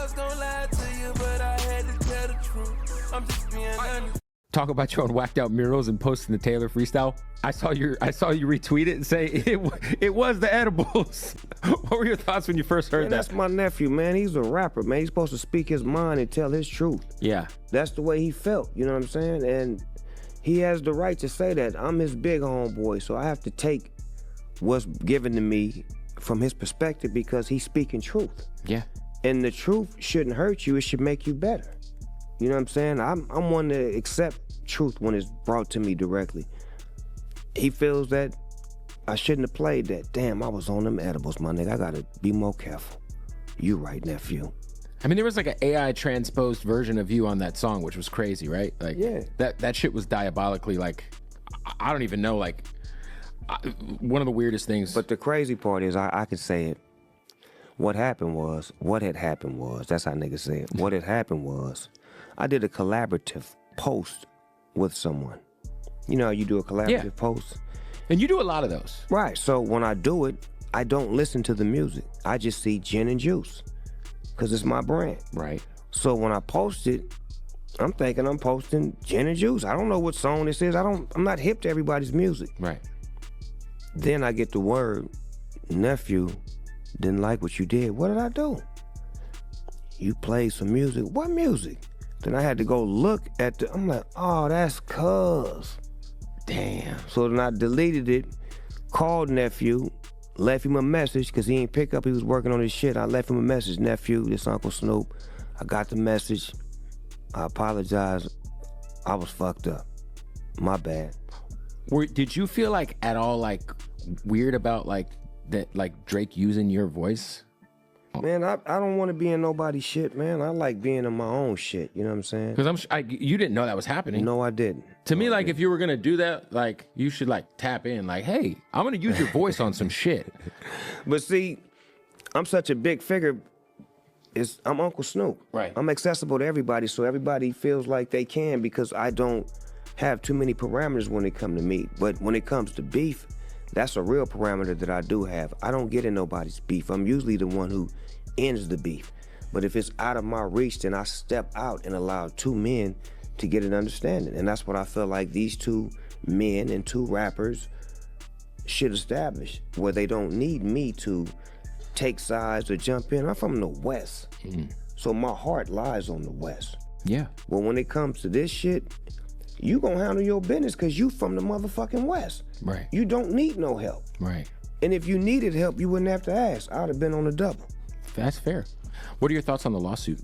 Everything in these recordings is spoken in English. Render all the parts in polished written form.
was gonna lie to you, but I had to tell the truth. I'm just being honest. Talk about your own whacked out murals and posting the Taylor freestyle. I saw you retweet it and say it was the edibles. What were your thoughts when you first heard that? That's my nephew, man. He's a rapper, man. He's supposed to speak his mind and tell his truth. Yeah. That's the way he felt, you know what I'm saying? And he has the right to say that. I'm his big homeboy, so I have to take what's given to me from his perspective because he's speaking truth. Yeah. And the truth shouldn't hurt you, it should make you better. You know what I'm saying? I'm one to accept truth when it's brought to me directly. He feels that I shouldn't have played that. Damn, I was on them edibles, my nigga. I gotta be more careful. You right, nephew. I mean, there was like an AI transposed version of you on that song, which was crazy, right? Like, yeah. That shit was diabolically, like, I don't even know, like, one of the weirdest things. But the crazy part is, I could say it. What had happened was, that's how niggas say it. What had happened was, I did a collaborative post with someone. You know how you do a collaborative post? And you do a lot of those. Right, so when I do it, I don't listen to the music. I just see gin and juice, because it's my brand. Right. So when I post it, I'm thinking I'm posting gin and juice. I don't know what song this is. I'm not hip to everybody's music. Right. Then I get the word, nephew, didn't like what you did. What did I do? You played some music. What music? Then I had to go look at I'm like, oh, that's cuz. Damn. So then I deleted it, called nephew, left him a message, because he ain't pick up, he was working on his shit. I left him a message, nephew, this Uncle Snoop. I got the message. I apologize. I was fucked up. My bad. Did you feel like at all like weird about like that, like Drake using your voice? Man, I don't want to be in nobody's shit, man. I like being in my own shit, you know what I'm saying? Because you didn't know that was happening. No, I didn't. To me, like, if you were going to do that, like, you should, like, tap in, like, hey, I'm going to use your voice on some shit. But see, I'm such a big figure. I'm Uncle Snoop. Right. I'm accessible to everybody, so everybody feels like they can because I don't have too many parameters when it comes to me. But when it comes to beef, that's a real parameter that I do have. I don't get in nobody's beef. I'm usually the one who ends the beef. But if it's out of my reach, then I step out and allow two men to get an understanding. And that's what I feel like these two men and two rappers should establish, where they don't need me to take sides or jump in. I'm from the West, so my heart lies on the West. Yeah. But when it comes to this shit, you gonna handle your business because you from the motherfucking West. Right. You don't need no help. Right. And if you needed help, you wouldn't have to ask. I'd have been on the double. That's fair. What are your thoughts on the lawsuit?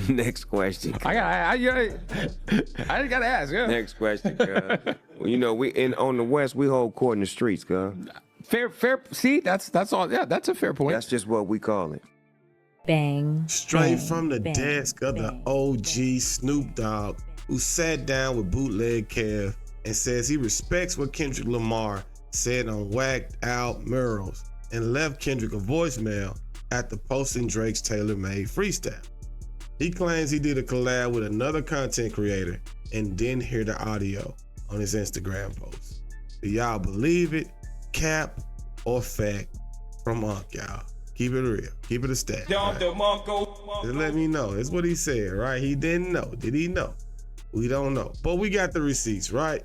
Next question. I just gotta ask. Yeah. Next question, girl. Well, you know, on the West, we hold court in the streets, girl. Fair. See, that's all. Yeah, that's a fair point. That's just what we call it. Bang. Straight bang, from the bang, desk of the OG Snoop Dogg, who sat down with Bootleg Kev and says he respects what Kendrick Lamar said on Whacked Out Murals and left Kendrick a voicemail after posting Drake's tailor-made freestyle. He claims he did a collab with another content creator and didn't hear the audio on his Instagram post. Do y'all believe it, cap, or fact from Unc, y'all? Keep it real. Keep it a stat. Right? Just let me know. That's what he said, right? He didn't know. Did he know? We don't know. But we got the receipts, right?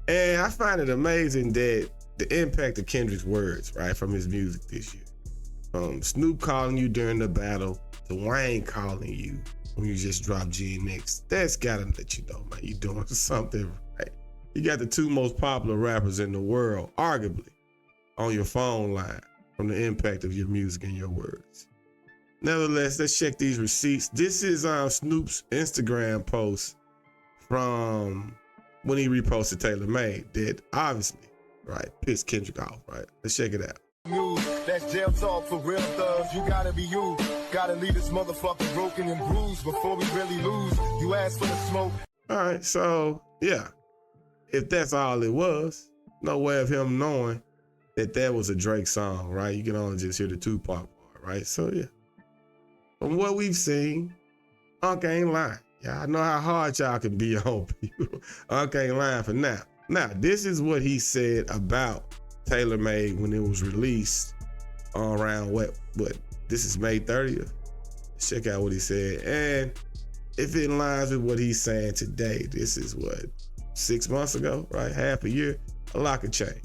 And I find it amazing that the impact of Kendrick's words, right, from his music this year. From Snoop calling you during the battle to Wayne calling you when you just dropped GNX. That's gotta let you know, man, you doing something right. You got the two most popular rappers in the world, arguably, on your phone line from the impact of your music and your words. Nevertheless, let's check these receipts. This is Snoop's Instagram post from when he reposted Taylor Made that obviously, right, pissed Kendrick off, right? Let's check it out. That's jail talk for real thugs. You gotta be you. Gotta leave this motherfucker broken and bruised before we really lose. You ask for the smoke. All right, so yeah, if that's all it was, no way of him knowing that was a Drake song, right? You can only just hear the Tupac part, right? So yeah, from what we've seen, Unc ain't lying. Yeah, I know how hard y'all can be on people. Unc ain't lying for now. Now, this is what he said about Taylor made when it was released around what this is May 30th. Check out what he said. And if it aligns with what he's saying today, this is what, 6 months ago, right? Half a year, a lot could change.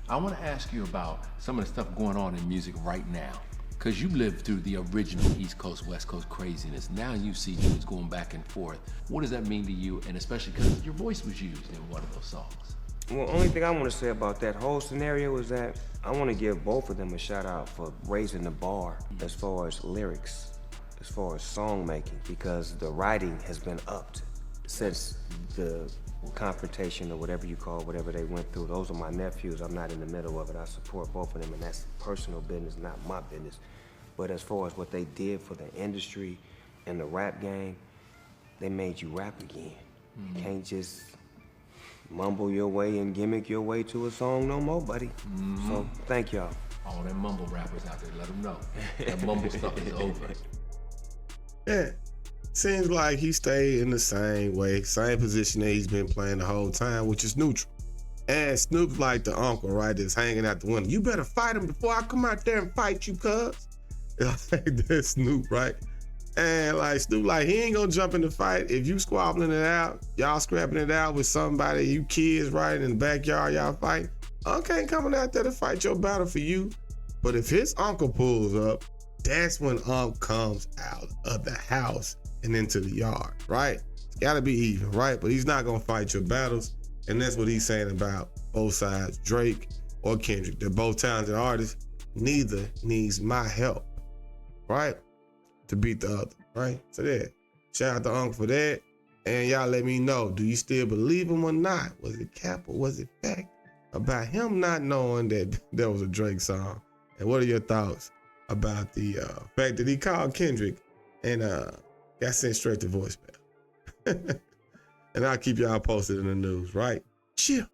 I want to ask you about some of the stuff going on in music right now. Because you lived through the original East Coast, West Coast craziness. Now you see dudes going back and forth. What does that mean to you? And especially because your voice was used in one of those songs. Well, only thing I want to say about that whole scenario is that I want to give both of them a shout out for raising the bar as far as lyrics, as far as song making, because the writing has been upped since the confrontation or whatever you call whatever they went through. Those are my nephews. I'm not in the middle of it. I support both of them, and that's personal business, not my business. But as far as what they did for the industry and the rap game, they made you rap again. You can't just mumble your way and gimmick your way to a song no more, buddy. So thank y'all. All them mumble rappers out there, let them know. That mumble stuff is over. Yeah. Seems like he stayed in the same way, same position that he's been playing the whole time, which is neutral. And Snoop's like the uncle, right, that's hanging out the window. You better fight him before I come out there and fight you, cuz. That's Snoop, right? And like Snoop, like he ain't gonna jump in the fight. If you squabbling it out, y'all scrapping it out with somebody, you kids, right, in the backyard, y'all fight. Uncle ain't coming out there to fight your battle for you. But if his uncle pulls up, that's when Unc comes out of the house and into the yard, right? It's gotta be even, right? But he's not gonna fight your battles. And that's what he's saying about both sides, Drake or Kendrick. They're both talented artists. Neither needs my help, right? To beat the other, right? So there, shout out to Unc for that. And y'all let me know, do you still believe him or not? Was it cap or was it fact about him not knowing that there was a Drake song? And what are your thoughts about the fact that he called Kendrick and got sent straight to voicemail? And I'll keep y'all posted in the news, right? Chill.